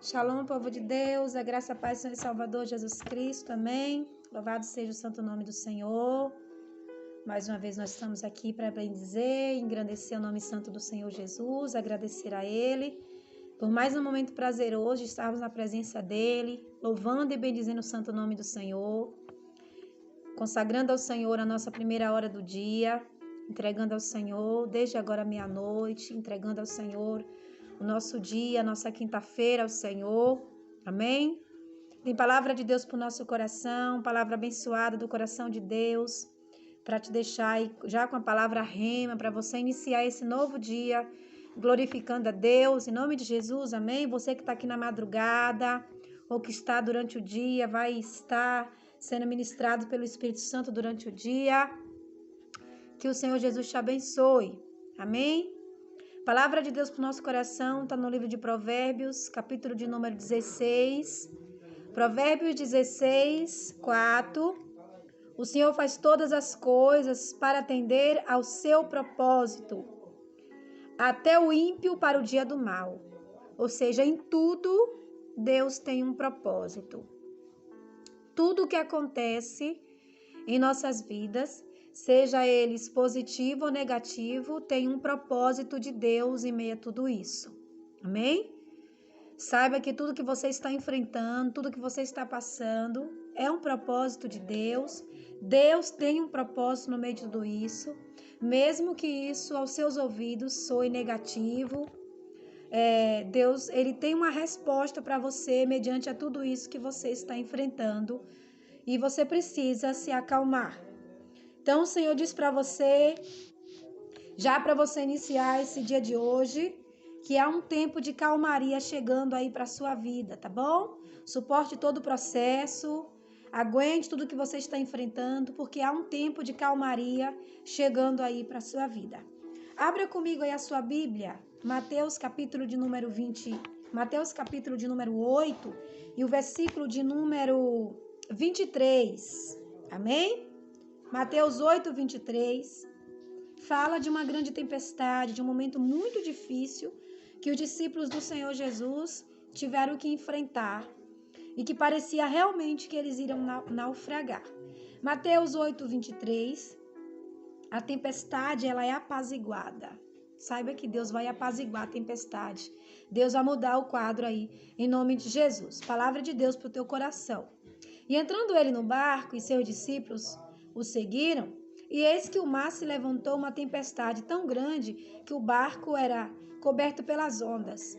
Shalom, povo de Deus, a graça, a paz, Senhor e Salvador Jesus Cristo, amém. Louvado seja o santo nome do Senhor. Mais uma vez nós estamos aqui para bendizer, engrandecer o nome santo do Senhor Jesus, agradecer a Ele por mais um momento prazeroso de estarmos na presença dEle, louvando e bendizendo o santo nome do Senhor, consagrando ao Senhor a nossa primeira hora do dia, entregando ao Senhor desde agora meia-noite, entregando ao Senhor o nosso dia, a nossa quinta-feira ao Senhor, amém? Tem palavra de Deus para o nosso coração, palavra abençoada do coração de Deus, para te deixar aí já com a palavra rema, para você iniciar esse novo dia, glorificando a Deus, em nome de Jesus, amém? Você que está aqui na madrugada, ou que está durante o dia, vai estar sendo ministrado pelo Espírito Santo durante o dia, que o Senhor Jesus te abençoe, amém? Palavra de Deus para o nosso coração está no livro de Provérbios, capítulo de número 16. Provérbios 16, 4. O Senhor faz todas as coisas para atender ao seu propósito, até o ímpio para o dia do mal. Ou seja, em tudo Deus tem um propósito. Tudo o que acontece em nossas vidas, seja eles positivo ou negativo, tem um propósito de Deus em meio a tudo isso. Amém? Saiba que tudo que você está enfrentando, tudo que você está passando, é um propósito de Deus. Deus tem um propósito no meio de tudo isso, mesmo que isso aos seus ouvidos soe negativo. Deus, ele tem uma resposta para você mediante a tudo isso que você está enfrentando, e você precisa se acalmar. Então, o Senhor diz para você, já para você iniciar esse dia de hoje, que há um tempo de calmaria chegando aí para a sua vida, tá bom? Suporte todo o processo, aguente tudo que você está enfrentando, porque há um tempo de calmaria chegando aí para a sua vida. Abra comigo aí a sua Bíblia, Mateus capítulo de número 20, Mateus capítulo de número 8 e o versículo de número 23, amém? Mateus 8, 23, fala de uma grande tempestade, de um momento muito difícil que os discípulos do Senhor Jesus tiveram que enfrentar e que parecia realmente que eles iriam naufragar. Mateus 8, 23, a tempestade ela é apaziguada. Saiba que Deus vai apaziguar a tempestade. Deus vai mudar o quadro aí, em nome de Jesus. Palavra de Deus para o teu coração. E entrando ele no barco e seus discípulos o seguiram, e eis que o mar se levantou uma tempestade tão grande que o barco era coberto pelas ondas.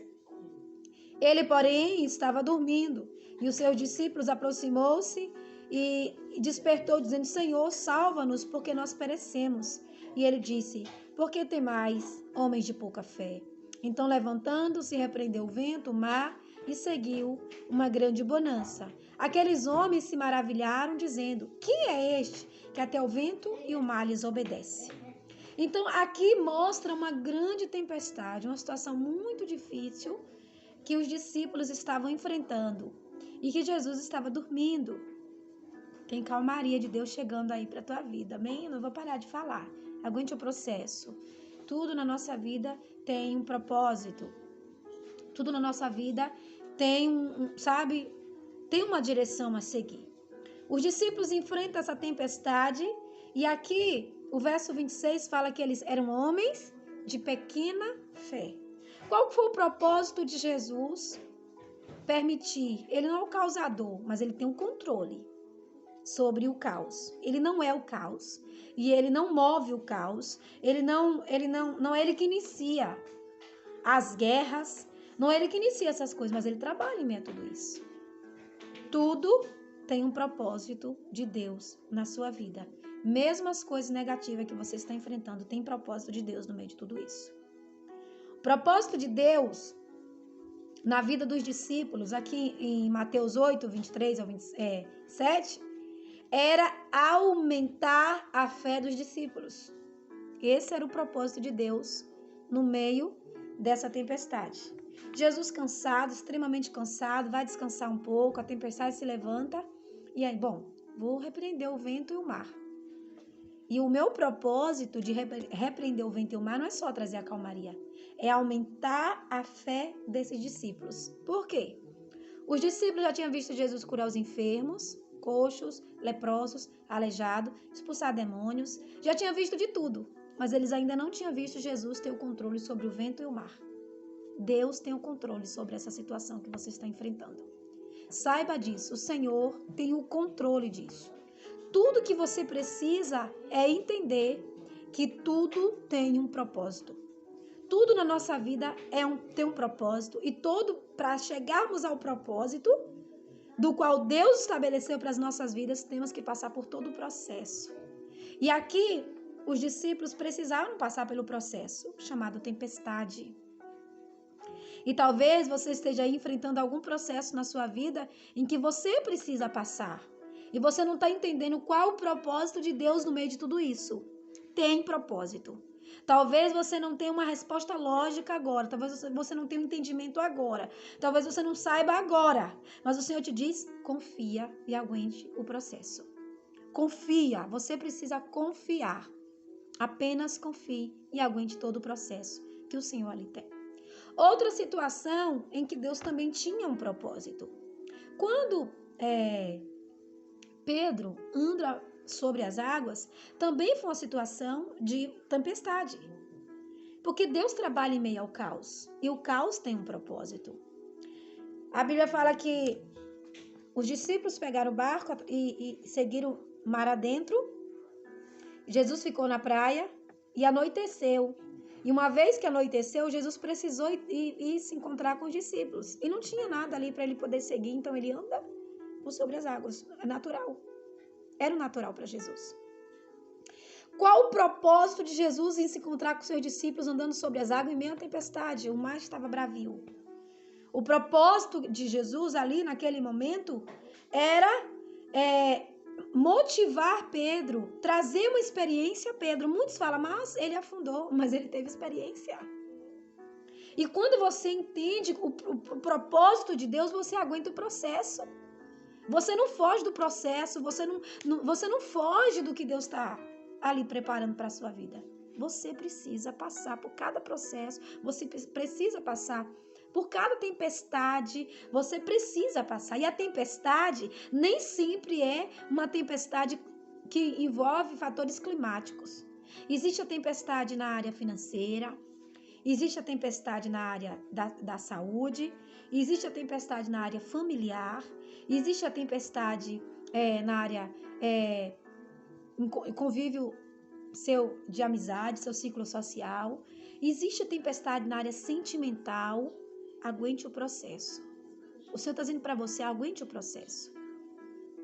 Ele, porém, estava dormindo, e os seus discípulos aproximou-se e despertou, dizendo: Senhor, salva-nos, porque nós perecemos. E ele disse: Por que temais, homens de pouca fé? Então, levantando-se, repreendeu o vento, o mar, e seguiu uma grande bonança. Aqueles homens se maravilharam, dizendo: Quem é este que até o vento e o mar lhes obedece? Então, aqui mostra uma grande tempestade, uma situação muito difícil que os discípulos estavam enfrentando e que Jesus estava dormindo. Tem calmaria de Deus chegando aí para a tua vida, amém? Eu não vou parar de falar. Aguente o processo. Tudo na nossa vida tem um propósito. Tudo na nossa vida tem tem uma direção a seguir. Os discípulos enfrentam essa tempestade e aqui o verso 26 fala que eles eram homens de pequena fé. Qual foi o propósito de Jesus permitir? Ele não é o causador, mas ele tem um controle sobre o caos. Ele não é o caos e ele não move o caos. Não é ele que inicia as guerras, não é ele que inicia essas coisas, mas ele trabalha em meio a tudo isso. Tudo tem um propósito de Deus na sua vida. Mesmo as coisas negativas que você está enfrentando, tem propósito de Deus no meio de tudo isso. O propósito de Deus na vida dos discípulos, aqui em Mateus 8, 23 ao 27, era aumentar a fé dos discípulos. Esse era o propósito de Deus no meio dessa tempestade. Jesus cansado, extremamente cansado, vai descansar um pouco, a tempestade se levanta e aí, vou repreender o vento e o mar. E o meu propósito de repreender o vento e o mar não é só trazer a calmaria, é aumentar a fé desses discípulos. Por quê? Os discípulos já tinham visto Jesus curar os enfermos, coxos, leprosos, aleijados, expulsar demônios. Já tinham visto de tudo, mas eles ainda não tinham visto Jesus ter o controle sobre o vento e o mar. Deus tem o controle sobre essa situação que você está enfrentando. Saiba disso, o Senhor tem o controle disso. Tudo que você precisa é entender que tudo tem um propósito. Tudo na nossa vida tem um propósito, e todo, para chegarmos ao propósito do qual Deus estabeleceu para as nossas vidas, temos que passar por todo o processo. E aqui, os discípulos precisaram passar pelo processo chamado tempestade. E talvez você esteja enfrentando algum processo na sua vida em que você precisa passar. E você não está entendendo qual o propósito de Deus no meio de tudo isso. Tem propósito. Talvez você não tenha uma resposta lógica agora. Talvez você não tenha um entendimento agora. Talvez você não saiba agora. Mas o Senhor te diz, confia e aguente o processo. Confia. Você precisa confiar. Apenas confie e aguente todo o processo que o Senhor ali tem. Outra situação em que Deus também tinha um propósito. Quando Pedro anda sobre as águas, também foi uma situação de tempestade. Porque Deus trabalha em meio ao caos. E o caos tem um propósito. A Bíblia fala que os discípulos pegaram o barco e seguiram mar adentro. Jesus ficou na praia e anoiteceu. E uma vez que anoiteceu, Jesus precisou ir se encontrar com os discípulos. E não tinha nada ali para ele poder seguir, então ele anda por sobre as águas. É natural. Era o natural para Jesus. Qual o propósito de Jesus em se encontrar com seus discípulos andando sobre as águas em meio à tempestade? O mar estava bravio. O propósito de Jesus ali naquele momento era motivar Pedro, trazer uma experiência a Pedro. Muitos falam, mas ele afundou, mas ele teve experiência. E quando você entende o propósito de Deus, você aguenta o processo. Você não foge do processo, você não foge do que Deus está ali preparando para a sua vida. Você precisa passar por cada processo, você precisa passar por cada tempestade, você precisa passar. E a tempestade nem sempre é uma tempestade que envolve fatores climáticos. Existe a tempestade na área financeira, existe a tempestade na área da saúde, existe a tempestade na área familiar, existe a tempestade na área convívio seu de amizade, seu ciclo social. Existe a tempestade na área sentimental. Aguente o processo. O Senhor está dizendo para você, aguente o processo.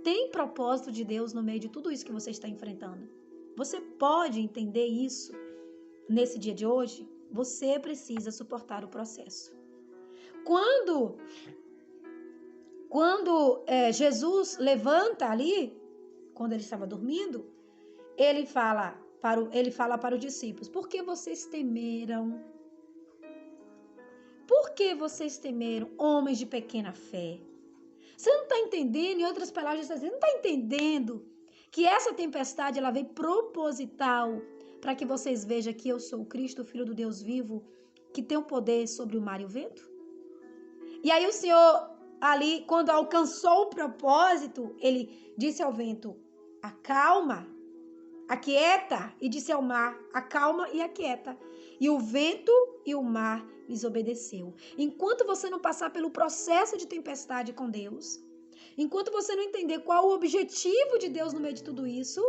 Tem propósito de Deus no meio de tudo isso que você está enfrentando. Você pode entender isso nesse dia de hoje? Você precisa suportar o processo. Quando Jesus levanta ali, quando ele estava dormindo, ele fala para os discípulos, por que vocês temeram? Por que vocês temeram, homens de pequena fé? Você não está entendendo, em outras palavras, você não está entendendo que essa tempestade ela vem proposital para que vocês vejam que eu sou o Cristo, o Filho do Deus vivo, que tem o poder sobre o mar e o vento? E aí o Senhor, ali, quando alcançou o propósito, ele disse ao vento, acalma, aquieta, e disse ao mar, acalma e aquieta. E o vento e o mar lhes obedeceu. Enquanto você não passar pelo processo de tempestade com Deus, enquanto você não entender qual o objetivo de Deus no meio de tudo isso,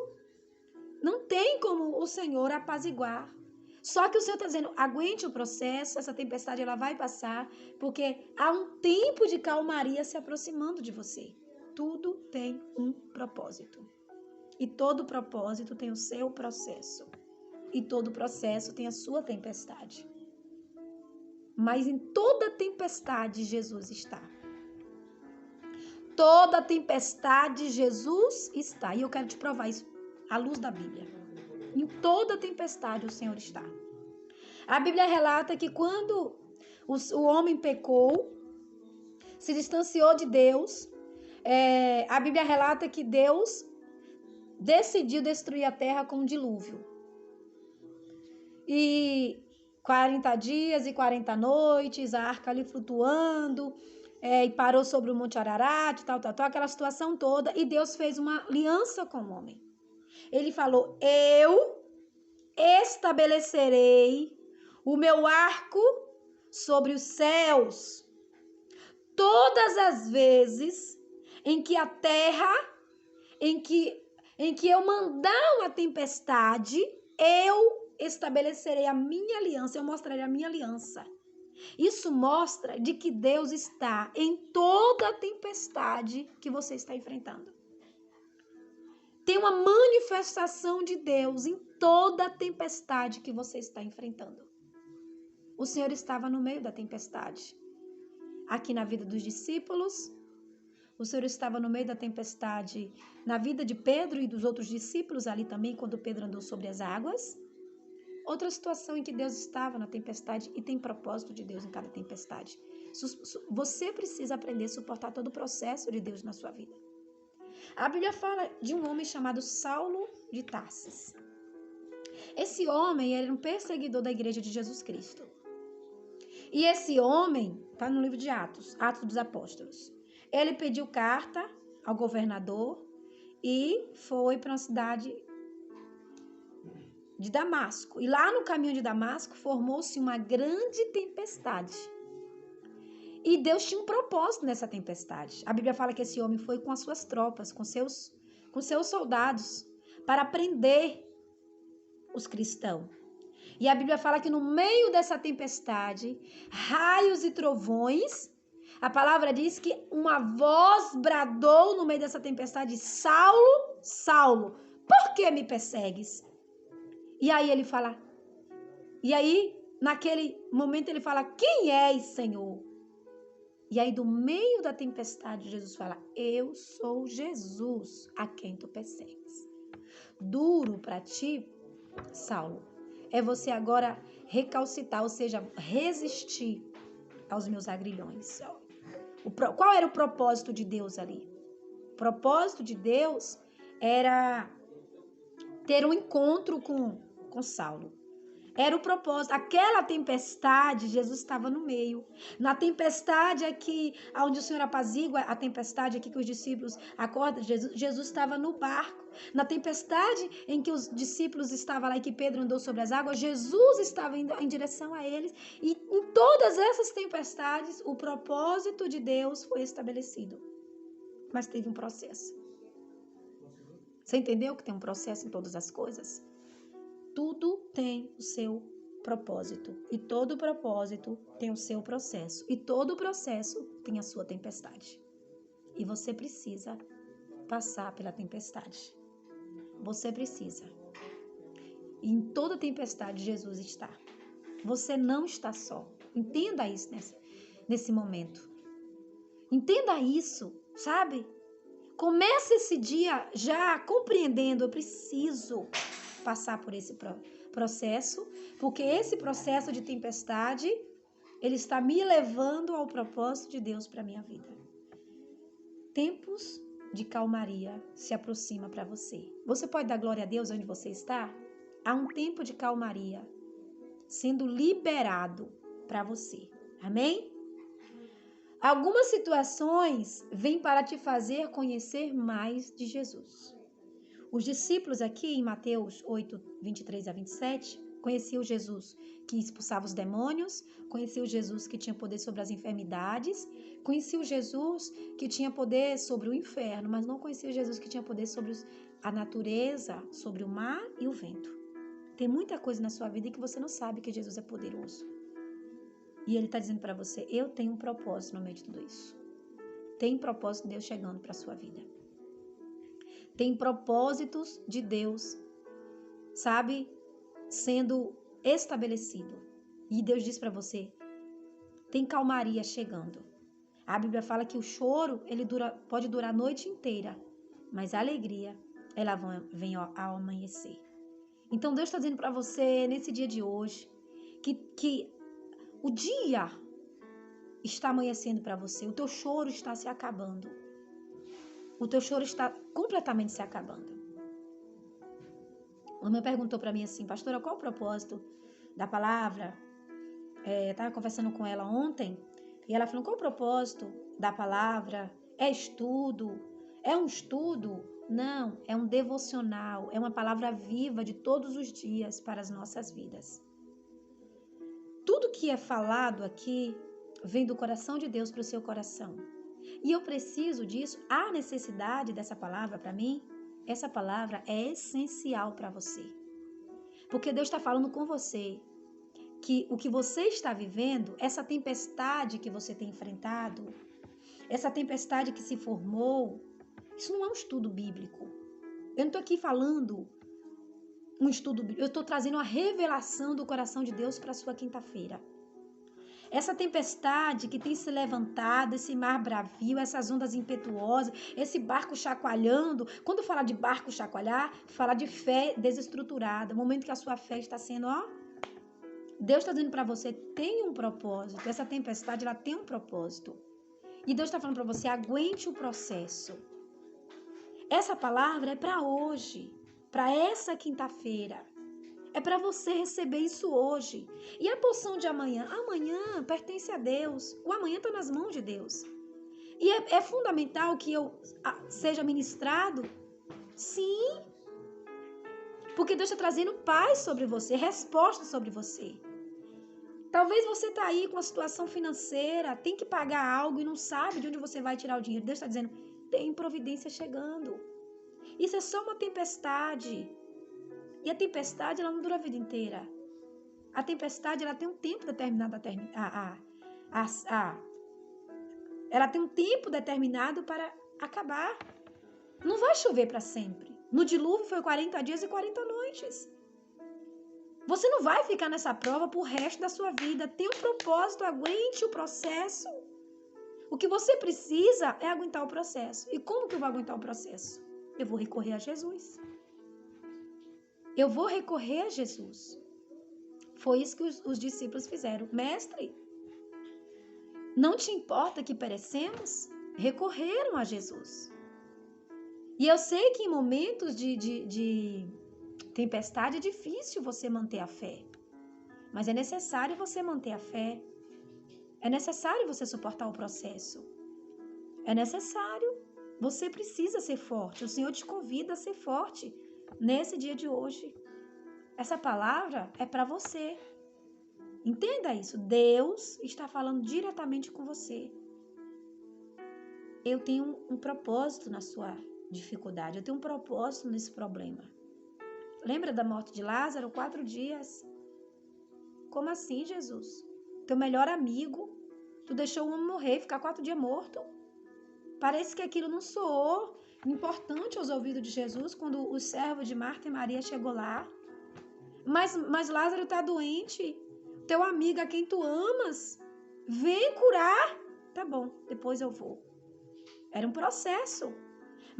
não tem como o Senhor apaziguar. Só que o Senhor está dizendo, aguente o processo, essa tempestade ela vai passar, porque há um tempo de calmaria se aproximando de você. Tudo tem um propósito. E todo propósito tem o seu processo. E todo processo tem a sua tempestade. Mas em toda tempestade, Jesus está. Toda tempestade, Jesus está. E eu quero te provar isso à luz da Bíblia. Em toda tempestade, o Senhor está. A Bíblia relata que quando o homem pecou, se distanciou de Deus, a Bíblia relata que Deus decidiu destruir a terra com um dilúvio. E 40 dias e 40 noites, a arca ali flutuando, e parou sobre o Monte Ararat, tal, aquela situação toda, e Deus fez uma aliança com o homem. Ele falou, eu estabelecerei o meu arco sobre os céus. Todas as vezes em que a terra, em que eu mandar uma tempestade, eu estabelecerei a minha aliança, eu mostrarei a minha aliança. Isso mostra de que Deus está em toda a tempestade que você está enfrentando. Tem uma manifestação de Deus em toda a tempestade que você está enfrentando. O Senhor estava no meio da tempestade. Aqui na vida dos discípulos, o Senhor estava no meio da tempestade na vida de Pedro e dos outros discípulos ali também, quando Pedro andou sobre as águas. Outra situação em que Deus estava na tempestade, e tem propósito de Deus em cada tempestade. Você precisa aprender a suportar todo o processo de Deus na sua vida. A Bíblia fala de um homem chamado Saulo de Tarsis. Esse homem era um perseguidor da igreja de Jesus Cristo. E esse homem, está no livro de Atos, Atos dos Apóstolos. Ele pediu carta ao governador e foi para uma cidade de Damasco. E lá no caminho de Damasco formou-se uma grande tempestade. E Deus tinha um propósito nessa tempestade. A Bíblia fala que esse homem foi com as suas tropas, com seus soldados, para prender os cristãos. E a Bíblia fala que no meio dessa tempestade, raios e trovões, a palavra diz que uma voz bradou no meio dessa tempestade: Saulo, Saulo, por que me persegues? E aí ele fala, naquele momento ele fala, quem és, Senhor? E aí do meio da tempestade, Jesus fala, eu sou Jesus a quem tu persegues. Duro para ti, Saulo, é você agora recalcitar, ou seja, resistir aos meus agrilhões. Qual era o propósito de Deus ali? O propósito de Deus era ter um encontro com Saulo. Era o propósito. Aquela tempestade, Jesus estava no meio. Na tempestade aqui, onde o Senhor apazigua, a tempestade aqui que os discípulos acordam, Jesus estava no barco. Na tempestade em que os discípulos estavam lá e que Pedro andou sobre as águas, Jesus estava indo em direção a eles. E em todas essas tempestades, o propósito de Deus foi estabelecido. Mas teve um processo. Você entendeu que tem um processo em todas as coisas? Tudo tem o seu propósito. E todo propósito tem o seu processo. E todo processo tem a sua tempestade. E você precisa passar pela tempestade. Você precisa. E em toda tempestade, Jesus está. Você não está só. Entenda isso nesse momento. Entenda isso, sabe? Comece esse dia já compreendendo, eu preciso passar por esse processo, porque esse processo de tempestade, ele está me levando ao propósito de Deus para a minha vida. Tempos de calmaria se aproxima para você. Você pode dar glória a Deus onde você está? Há um tempo de calmaria sendo liberado para você. Amém? Algumas situações vêm para te fazer conhecer mais de Jesus. Os discípulos aqui em Mateus 8, 23 a 27, conheciam Jesus que expulsava os demônios, conheciam Jesus que tinha poder sobre as enfermidades, conheciam Jesus que tinha poder sobre o inferno, mas não conheciam Jesus que tinha poder sobre a natureza, sobre o mar e o vento. Tem muita coisa na sua vida que você não sabe que Jesus é poderoso. E Ele está dizendo para você, eu tenho um propósito no meio de tudo isso. Tem propósito de Deus chegando para a sua vida. Tem propósitos de Deus, sabe, sendo estabelecido. E Deus diz para você, tem calmaria chegando. A Bíblia fala que o choro, ele pode durar a noite inteira, mas a alegria, ela vem ao amanhecer. Então Deus está dizendo para você, nesse dia de hoje, que o dia está amanhecendo para você, o teu choro está se acabando. O teu choro está completamente se acabando. Uma irmã perguntou para mim assim, pastora, qual o propósito da palavra? Estava conversando com ela ontem E ela falou, qual o propósito da palavra? É estudo? É um estudo? Não, é um devocional, é uma palavra viva de todos os dias para as nossas vidas. Tudo que é falado aqui vem do coração de Deus para o seu coração. E eu preciso disso, há necessidade dessa palavra para mim? Essa palavra é essencial para você. Porque Deus está falando com você que o que você está vivendo, essa tempestade que você tem enfrentado, essa tempestade que se formou, isso não é um estudo bíblico. Eu não estou aqui falando um estudo bíblico, eu estou trazendo a revelação do coração de Deus para a sua quinta-feira. Essa tempestade que tem se levantado, esse mar bravio, essas ondas impetuosas, esse barco chacoalhando. Quando fala de barco chacoalhar, fala de fé desestruturada. O momento que a sua fé está sendo, Deus está dizendo para você, tem um propósito. Essa tempestade, ela tem um propósito. E Deus está falando para você, aguente o processo. Essa palavra é para hoje, para essa quinta-feira. É para você receber isso hoje. E a porção de amanhã? Amanhã pertence a Deus. O amanhã está nas mãos de Deus. E é fundamental que eu seja ministrado? Sim. Porque Deus está trazendo paz sobre você, resposta sobre você. Talvez você está aí com a situação financeira, tem que pagar algo e não sabe de onde você vai tirar o dinheiro. Deus está dizendo, tem providência chegando. Isso é só uma tempestade. E a tempestade, ela não dura a vida inteira. A tempestade, ela tem um tempo determinado ela tem um tempo determinado para acabar. Não vai chover para sempre. No dilúvio foi 40 dias e 40 noites. Você não vai ficar nessa prova pro resto da sua vida. Tem um propósito, aguente o processo. O que você precisa é aguentar o processo. E como que eu vou aguentar o processo? Eu vou recorrer a Jesus. Eu vou recorrer a Jesus. Foi isso que os discípulos fizeram. Mestre, não te importa que perecemos? Recorreram a Jesus. E eu sei que em momentos de tempestade é difícil você manter a fé. Mas é necessário você manter a fé. É necessário você suportar o processo. É necessário. Você precisa ser forte. O Senhor te convida a ser forte nesse dia de hoje. Essa palavra é para você. Entenda isso. Deus está falando diretamente com você. Eu tenho um propósito na sua dificuldade. Eu tenho um propósito nesse problema. Lembra da morte de Lázaro? 4 dias. Como assim, Jesus? Teu melhor amigo, tu deixou o homem morrer, ficar 4 dias morto. Parece que aquilo não soou importante aos ouvidos de Jesus quando o servo de Marta e Maria chegou lá. Mas Lázaro está doente. Teu amigo, a quem tu amas, vem curar. Tá bom, depois eu vou. Era um processo.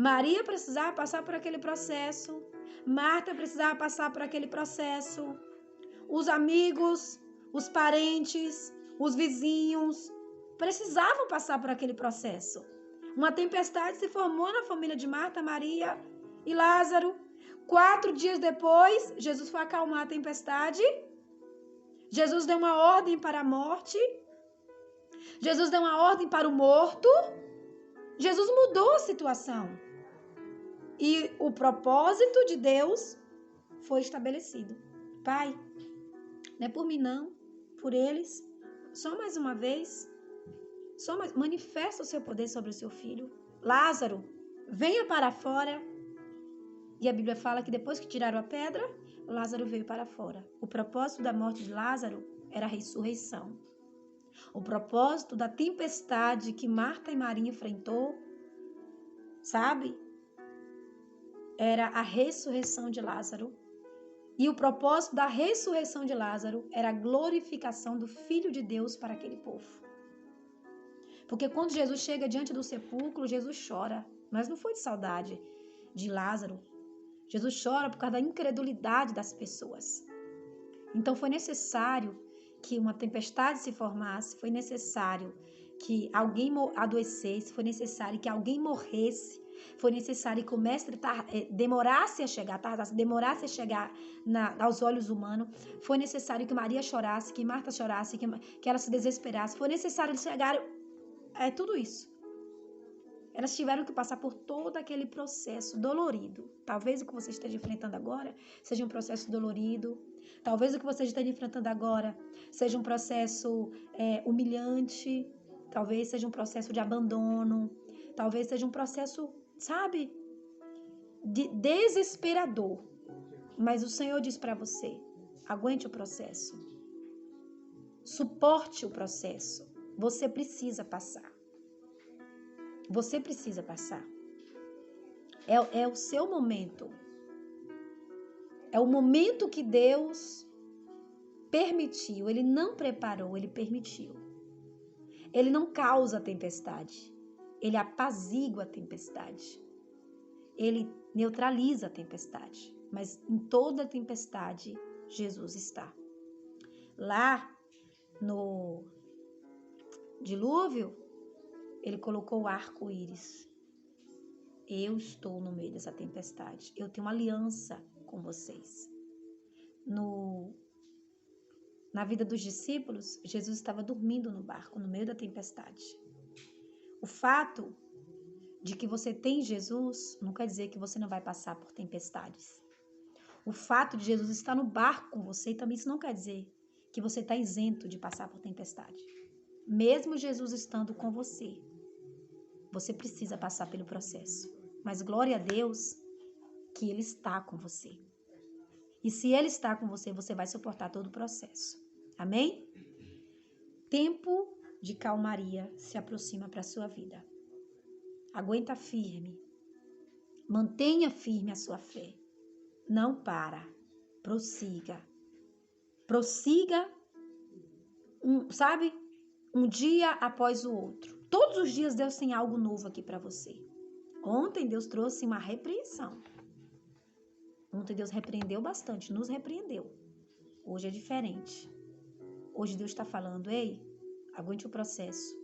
Maria precisava passar por aquele processo. Marta precisava passar por aquele processo. Os amigos, os parentes, os vizinhos precisavam passar por aquele processo. Uma tempestade se formou na família de Marta, Maria e Lázaro. 4 dias depois, Jesus foi acalmar a tempestade. Jesus deu uma ordem para a morte. Jesus deu uma ordem para o morto. Jesus mudou a situação. E o propósito de Deus foi estabelecido. Pai, não é por mim não, por eles. Só mais uma vez, manifesta o seu poder sobre o seu filho. Lázaro, venha para fora. E a Bíblia fala que depois que tiraram a pedra, Lázaro veio para fora. O propósito da morte de Lázaro era a ressurreição. O propósito da tempestade que Marta e Maria enfrentou, sabe? Era a ressurreição de Lázaro. E o propósito da ressurreição de Lázaro era a glorificação do Filho de Deus para aquele povo. Porque quando Jesus chega diante do sepulcro, Jesus chora. Mas não foi de saudade de Lázaro. Jesus chora por causa da incredulidade das pessoas. Então foi necessário que uma tempestade se formasse, foi necessário que alguém adoecesse, foi necessário que alguém morresse, Foi necessário que o mestre demorasse a chegar, demorasse a chegar aos olhos humanos. Foi necessário que Maria chorasse, que Marta chorasse, que ela se desesperasse. Foi necessário eles chegarem. É tudo isso. Elas tiveram que passar por todo aquele processo dolorido. Talvez o que você esteja enfrentando agora seja um processo dolorido. Talvez o que você esteja enfrentando agora seja um processo humilhante. Talvez seja um processo de abandono. Talvez seja um processo, sabe, desesperador. Mas o Senhor diz para você, aguente o processo. Suporte o processo. Você precisa passar. Você precisa passar. É o seu momento. É o momento que Deus permitiu. Ele não preparou, ele permitiu. Ele não causa a tempestade. Ele apazigua a tempestade. Ele neutraliza a tempestade. Mas em toda tempestade, Jesus está. Lá no dilúvio, ele colocou o arco-íris. Eu estou no meio dessa tempestade. Eu tenho uma aliança com vocês. Na vida dos discípulos, Jesus estava dormindo no barco, no meio da tempestade. O fato de que você tem Jesus não quer dizer que você não vai passar por tempestades. O fato de Jesus estar no barco com você também isso não quer dizer que você está isento de passar por tempestade. Mesmo Jesus estando com você, você precisa passar pelo processo. Mas glória a Deus que Ele está com você. E se Ele está com você, você vai suportar todo o processo. Amém? Tempo de calmaria se aproxima para a sua vida. Aguenta firme. Mantenha firme a sua fé. Não para. Prossiga. Prossiga, um dia após o outro. Todos os dias Deus tem algo novo aqui para você. Ontem Deus trouxe uma repreensão. Ontem Deus repreendeu bastante, nos repreendeu. Hoje é diferente. Hoje Deus está falando, ei, aguente o processo.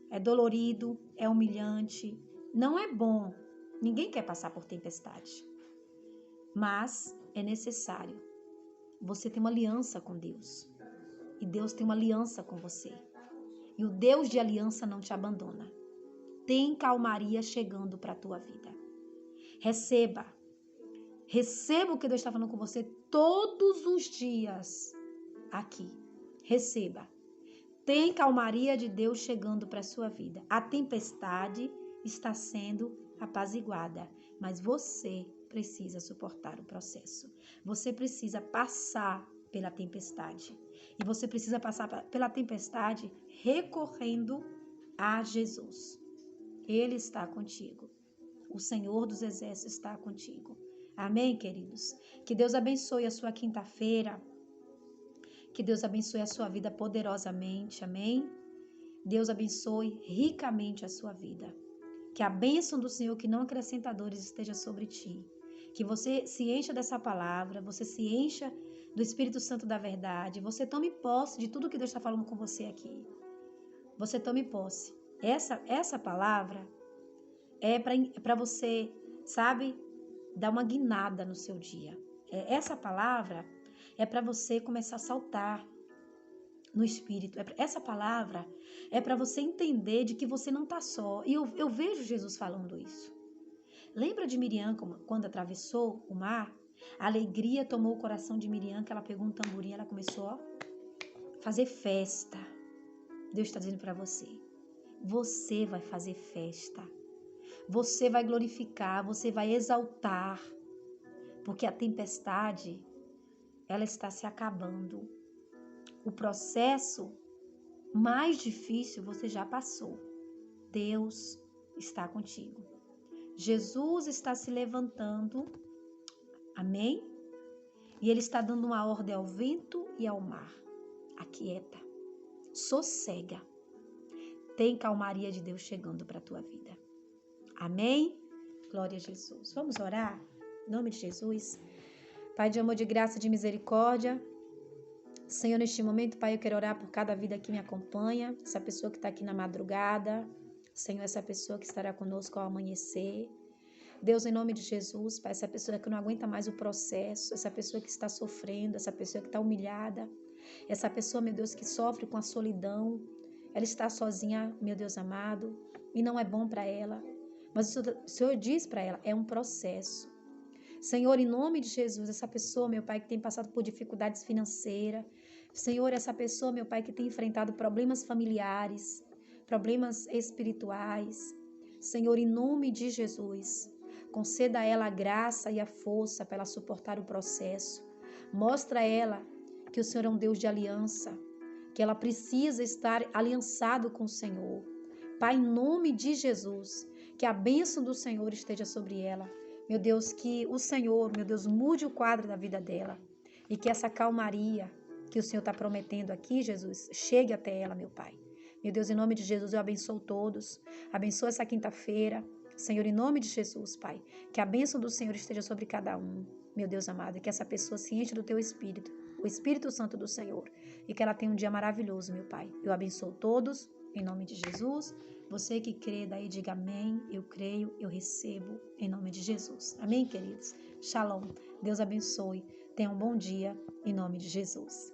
É dolorido, é humilhante, não é bom. Ninguém quer passar por tempestade. Mas é necessário. Você tem uma aliança com Deus. E Deus tem uma aliança com você. E o Deus de aliança não te abandona. Tem calmaria chegando para a tua vida. Receba. Receba o que Deus está falando com você todos os dias aqui. Receba. Tem calmaria de Deus chegando para a sua vida. A tempestade está sendo apaziguada, mas você precisa suportar o processo. Você precisa passar pela tempestade. E você precisa passar pela tempestade recorrendo a Jesus. Ele está contigo. O Senhor dos Exércitos está contigo. Amém, queridos? Que Deus abençoe a sua quinta-feira. Que Deus abençoe a sua vida poderosamente. Amém? Deus abençoe ricamente a sua vida. Que a bênção do Senhor, que não acrescenta dores, esteja sobre ti. Que você se encha dessa palavra, você se encha do Espírito Santo da verdade. Você tome posse de tudo que Deus está falando com você aqui. Você tome posse. Essa palavra é para você, sabe, dar uma guinada no seu dia. Essa palavra é para você começar a saltar no Espírito. Essa palavra é para você entender de que você não está só. E eu vejo Jesus falando isso. Lembra de Miriam quando atravessou o mar? A alegria tomou o coração de Miriam, que ela pegou um tamborim e ela começou a fazer festa. Deus está dizendo para você, você vai fazer festa. Você vai glorificar, você vai exaltar. Porque a tempestade, ela está se acabando. O processo mais difícil você já passou. Deus está contigo. Jesus está se levantando, amém? E Ele está dando uma ordem ao vento e ao mar. Aquieta, sossega. Tem calmaria de Deus chegando para a tua vida. Amém? Glória a Jesus. Vamos orar? Em nome de Jesus. Pai de amor, de graça, de misericórdia. Senhor, neste momento, Pai, eu quero orar por cada vida que me acompanha. Essa pessoa que está aqui na madrugada, Senhor, essa pessoa que estará conosco ao amanhecer. Deus, em nome de Jesus, Pai, essa pessoa que não aguenta mais o processo, essa pessoa que está sofrendo, essa pessoa que está humilhada, essa pessoa, meu Deus, que sofre com a solidão, ela está sozinha, meu Deus amado, e não é bom para ela. Mas o Senhor diz para ela, é um processo. Senhor, em nome de Jesus, essa pessoa, meu Pai, que tem passado por dificuldades financeiras, Senhor, essa pessoa, meu Pai, que tem enfrentado problemas familiares, problemas espirituais, Senhor, em nome de Jesus, conceda a ela a graça e a força para ela suportar o processo. Mostra a ela que o Senhor é um Deus de aliança, que ela precisa estar aliançado com o Senhor. Pai, em nome de Jesus, que a bênção do Senhor esteja sobre ela. Meu Deus, que o Senhor, meu Deus, mude o quadro da vida dela e que essa calmaria que o Senhor está prometendo aqui, Jesus, chegue até ela, meu Pai. Meu Deus, em nome de Jesus, eu abençoo todos. Abençoa essa quinta-feira. Senhor, em nome de Jesus, Pai, que a bênção do Senhor esteja sobre cada um. Meu Deus amado, que essa pessoa se enche do Teu Espírito, o Espírito Santo do Senhor, e que ela tenha um dia maravilhoso, meu Pai. Eu abençoo todos, em nome de Jesus. Você que crê, daí diga amém, eu creio, eu recebo, em nome de Jesus. Amém, queridos? Shalom. Deus abençoe. Tenha um bom dia, em nome de Jesus.